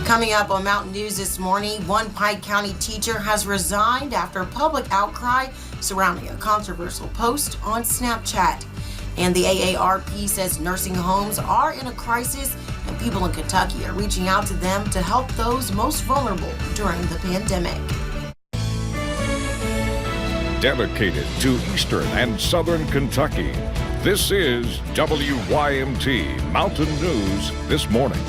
Coming up on Mountain News this morning, one Pike County teacher has resigned after public outcry surrounding a controversial post on Snapchat. And the AARP says nursing homes are in a crisis and people in Kentucky are reaching out to them to help those most vulnerable during the pandemic. Dedicated to Eastern and Southern Kentucky, this is WYMT Mountain News This Morning.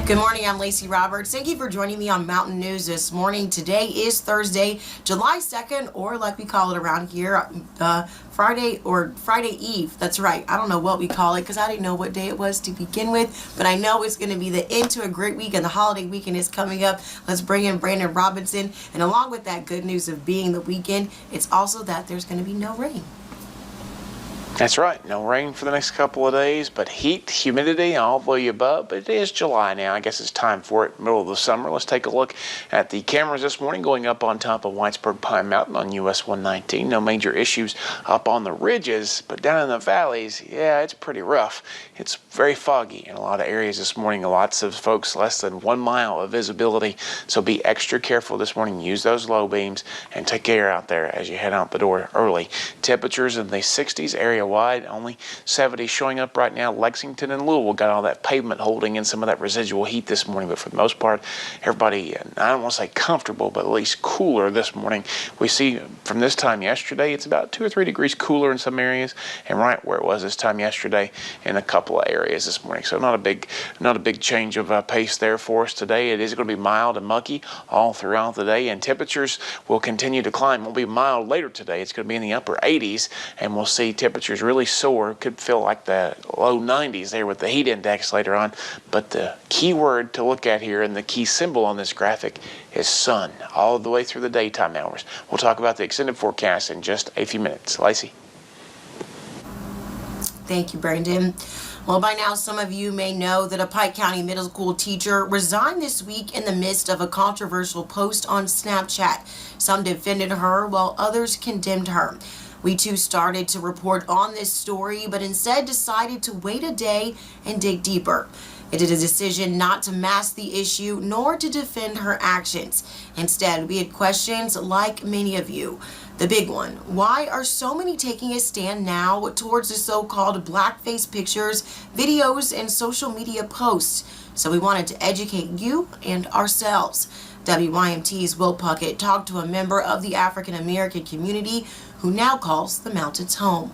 Good morning, I'm Lacey Roberts. Thank you for joining me on Mountain News this morning. Today is Thursday, July 2nd, or like we call it around here, Friday Eve. That's right. I don't know what we call it because I didn't know what day it was to begin with, but I know it's going to be the end to a great week and the holiday weekend is coming up. Let's bring in Brandon Robinson. And along with that good news of being the weekend, it's also that there's going to be no rain. That's right. No rain for the next couple of days, but heat, humidity, all the way above. But it is July now. I guess it's time for it, middle of the summer. Let's take a look at the cameras this morning going up on top of Whitesburg Pine Mountain on US 119. No major issues up on the ridges, but down in the valleys, yeah, it's pretty rough. It's very foggy in a lot of areas this morning. Lots of folks less than 1 mile of visibility, so be extra careful this morning. Use those low beams and take care out there as you head out the door early. Temperatures in the 60s area wide, only 70 showing up right now. Lexington and Louisville got all that pavement holding in some of that residual heat this morning, but for the most part, everybody, I don't want to say comfortable, but at least cooler this morning. We see from this time yesterday, it's about 2 or 3 degrees cooler in some areas, and right where it was this time yesterday in a couple of areas this morning. So not a big change of pace there for us today. It is going to be mild and mucky all throughout the day, and temperatures will continue to climb. Will be mild later today. It's going to be in the upper 80s, and we'll see temperatures really soar. Could feel like the low 90s there with the heat index later on. But the key word to look at here and the key symbol on this graphic is sun all the way through the daytime hours. We'll talk about the extended forecast in just a few minutes. Lacey. Thank you, Brandon. Well, by now, some of you may know that a Pike County middle school teacher resigned this week in the midst of a controversial post on Snapchat. Some defended her while others condemned her. We too started to report on this story, but instead decided to wait a day and dig deeper. It is a decision not to mask the issue nor to defend her actions. Instead, we had questions like many of you. The big one, why are so many taking a stand now towards the so-called blackface pictures, videos, and social media posts? So we wanted to educate you and ourselves. WYMT's Will Puckett talked to a member of the African American community who now calls the mountains home.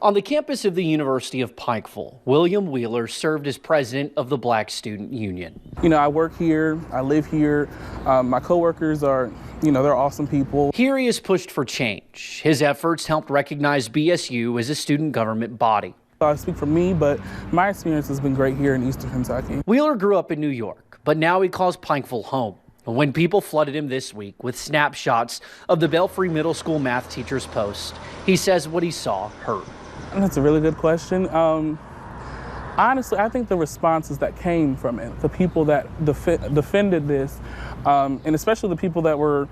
On the campus of the University of Pikeville, William Wheeler served as president of the Black Student Union. You know, I work here, I live here. My coworkers are, they're awesome people. Here he has pushed for change. His efforts helped recognize BSU as a student government body. I speak for me, but my experience has been great here in Eastern Kentucky. Wheeler grew up in New York, but now he calls Pikeville home. When people flooded him this week with snapshots of the Belfry Middle School math teacher's post, he says what he saw hurt. That's a really good question. Honestly, I think the responses that came from it, the people that defended this, and especially the people that were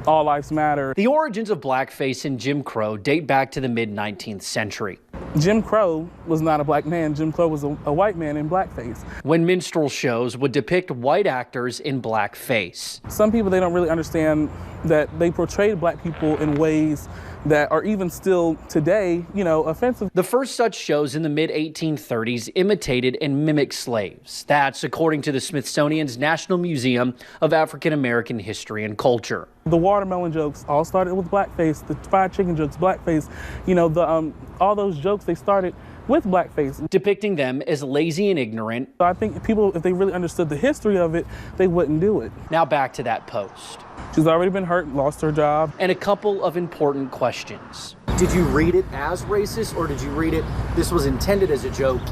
All Lives Matter. The origins of blackface and Jim Crow date back to the mid-19th century. Jim Crow was not a black man. Jim Crow was a white man in blackface. When minstrel shows would depict white actors in blackface. Some people, they don't really understand that they portrayed black people in ways that are even still today, offensive. The first such shows in the mid-1830s imitated and mimicked slaves. That's according to the Smithsonian's National Museum of African American History and Culture. The watermelon jokes all started with blackface. The fried chicken jokes, blackface. All those jokes, they started with blackface. Depicting them as lazy and ignorant. So I think people, if they really understood the history of it, they wouldn't do it. Now back to that post. She's already been hurt, lost her job. And a couple of important questions. Did you read it as racist, or did you read it, this was intended as a joke,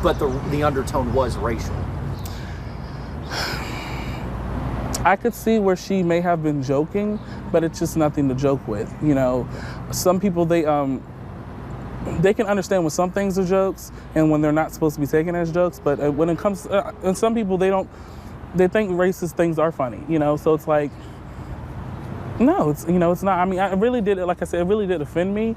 but the undertone was racial? I could see where she may have been joking, but it's just nothing to joke with. Some people, they can understand when some things are jokes and when they're not supposed to be taken as jokes, but when it comes, and some people, they think racist things are funny, so it's like, No, it's it's not. I mean, I really did. Like I said, it really did offend me.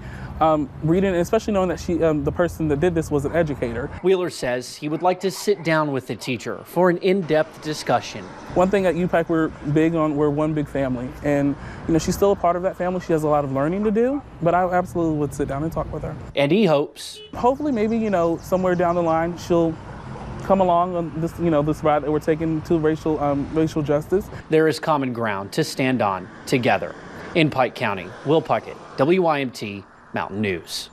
Reading, especially knowing that the person that did this was an educator. Wheeler says he would like to sit down with the teacher for an in-depth discussion. One thing at UPAC we're one big family, and she's still a part of that family. She has a lot of learning to do, but I absolutely would sit down and talk with her. And he hopes, hopefully, maybe somewhere down the line she'll come along on this this ride that we're taking to racial justice. There is common ground to stand on together. In Pike County, Will Puckett, WYMT Mountain News.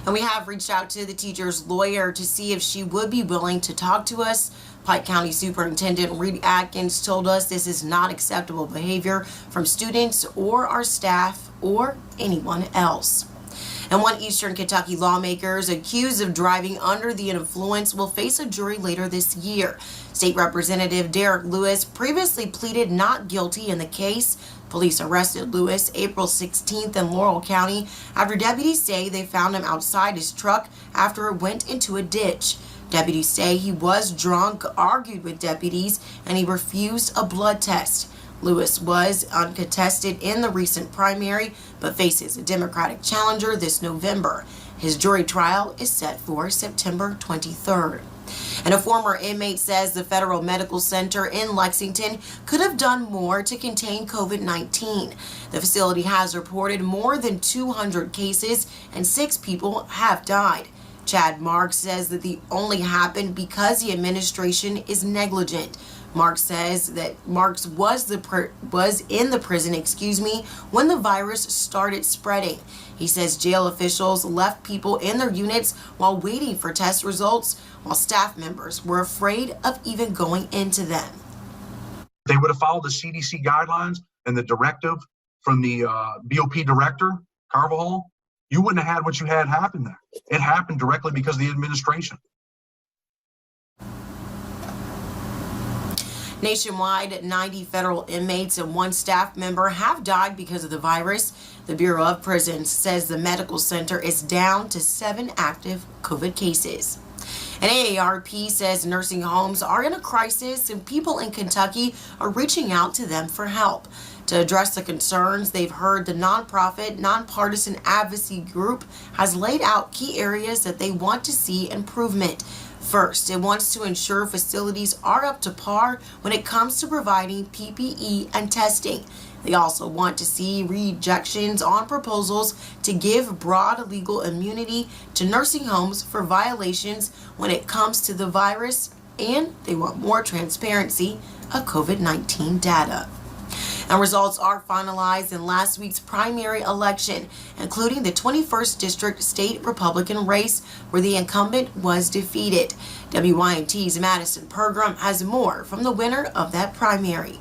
And we have reached out to the teacher's lawyer to see if she would be willing to talk to us. Pike County Superintendent Reed Atkins told us this is not acceptable behavior from students or our staff or anyone else. And one Eastern Kentucky lawmakers accused of driving under the influence will face a jury later this year. State Representative Derek Lewis previously pleaded not guilty in the case. Police arrested Lewis April 16th in Laurel County after deputies say they found him outside his truck after it went into a ditch. Deputies say he was drunk, argued with deputies, and he refused a blood test. Lewis was uncontested in the recent primary, but faces a Democratic challenger this November. His jury trial is set for September 23rd. And a former inmate says the Federal Medical Center in Lexington could have done more to contain COVID-19. The facility has reported more than 200 cases and 6 people have died. Chad Marks says that the only happened because the administration is negligent. Marks says that Marks was in the prison, when the virus started spreading. He says jail officials left people in their units while waiting for test results, while staff members were afraid of even going into them. They would have followed the CDC guidelines and the directive from the BOP director, Carvajal. You wouldn't have had what you had happen there. It happened directly because of the administration. Nationwide, 90 federal inmates and 1 staff member have died because of the virus. The Bureau of Prisons says the medical center is down to 7 active COVID cases. And AARP says nursing homes are in a crisis and people in Kentucky are reaching out to them for help. To address the concerns, they've heard the nonprofit, nonpartisan advocacy group has laid out key areas that they want to see improvement. First, it wants to ensure facilities are up to par when it comes to providing PPE and testing. They also want to see rejections on proposals to give broad legal immunity to nursing homes for violations when it comes to the virus, and they want more transparency of COVID-19 data. And results are finalized in last week's primary election, including the 21st District State Republican race where the incumbent was defeated. WYMT's Madison Pergram has more from the winner of that primary.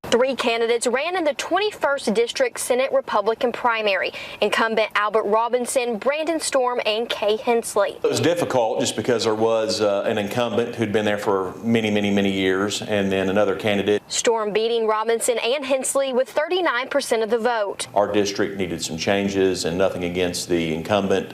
3 candidates ran in the 21st District Senate Republican primary. Incumbent Albert Robinson, Brandon Storm, and Kay Hensley. It was difficult just because there was an incumbent who'd been there for many years, and then another candidate. Storm beating Robinson and Hensley with 39% of the vote. Our district needed some changes, and nothing against the incumbent,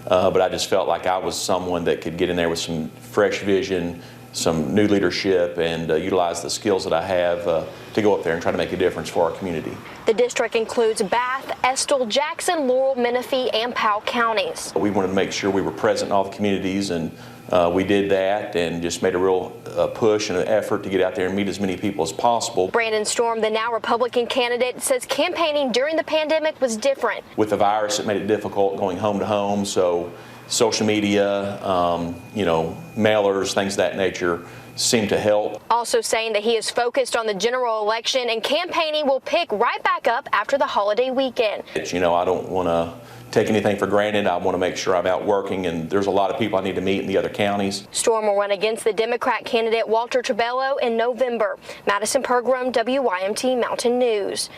but I just felt like I was someone that could get in there with some fresh vision, some new leadership, and utilize the skills that I have to go up there and try to make a difference for our community. The district includes Bath, Estill, Jackson, Laurel, Menifee, and Powell counties. We wanted to make sure we were present in all the communities, and we did that and just made a real push and an effort to get out there and meet as many people as possible. Brandon Storm, the now Republican candidate, says campaigning during the pandemic was different. With the virus, it made it difficult going home to home, so social media, mailers, things of that nature seem to help. Also saying that he is focused on the general election and campaigning will pick right back up after the holiday weekend. I don't want to take anything for granted. I want to make sure I'm out working, and there's a lot of people I need to meet in the other counties. Storm will run against the Democrat candidate Walter Trabello in November. Madison Pergram, WYMT Mountain News.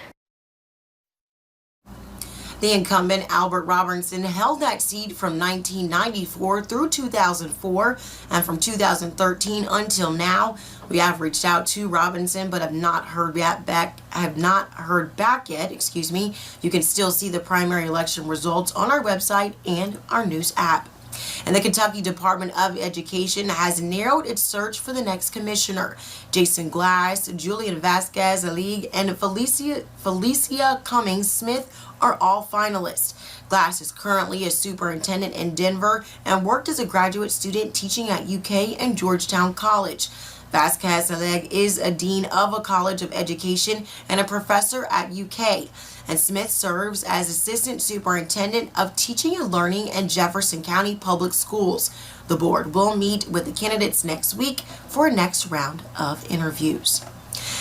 The incumbent Albert Robinson held that seat from 1994 through 2004 and from 2013 until now. We have reached out to Robinson but have not heard back yet. You can still see the primary election results on our website and our news app. And the Kentucky Department of Education has narrowed its search for the next commissioner. Jason Glass, Julian Vasquez-Alig, and Felicia Cummings-Smith are all finalists. Glass is currently a superintendent in Denver and worked as a graduate student teaching at UK and Georgetown College. Vasquez-Alig is a dean of a college of education and a professor at UK. And Smith serves as assistant superintendent of teaching and learning in Jefferson County Public Schools. The board will meet with the candidates next week for a next round of interviews.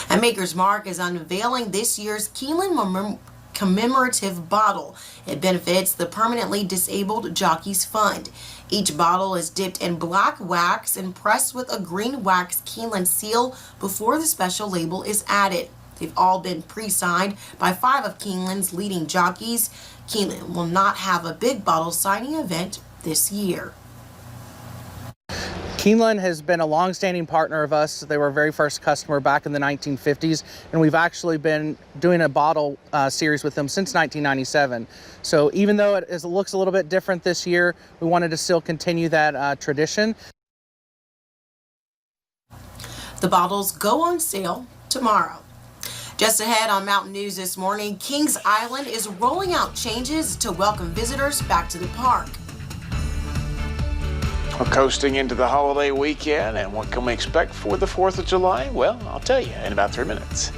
And Maker's Mark is unveiling this year's Keeneland commemorative bottle. It benefits the Permanently Disabled Jockeys Fund. Each bottle is dipped in black wax and pressed with a green wax Keeneland seal before the special label is added. They've all been pre-signed by 5 of Keeneland's leading jockeys. Keeneland will not have a big bottle signing event this year. Keeneland has been a long-standing partner of us. They were our very first customer back in the 1950s, and we've actually been doing a bottle series with them since 1997. So even though it looks a little bit different this year, we wanted to still continue that tradition. The bottles go on sale tomorrow. Just ahead on Mountain News this morning, Kings Island is rolling out changes to welcome visitors back to the park. We're coasting into the holiday weekend, and what can we expect for the 4th of July? Well, I'll tell you in about 3 minutes.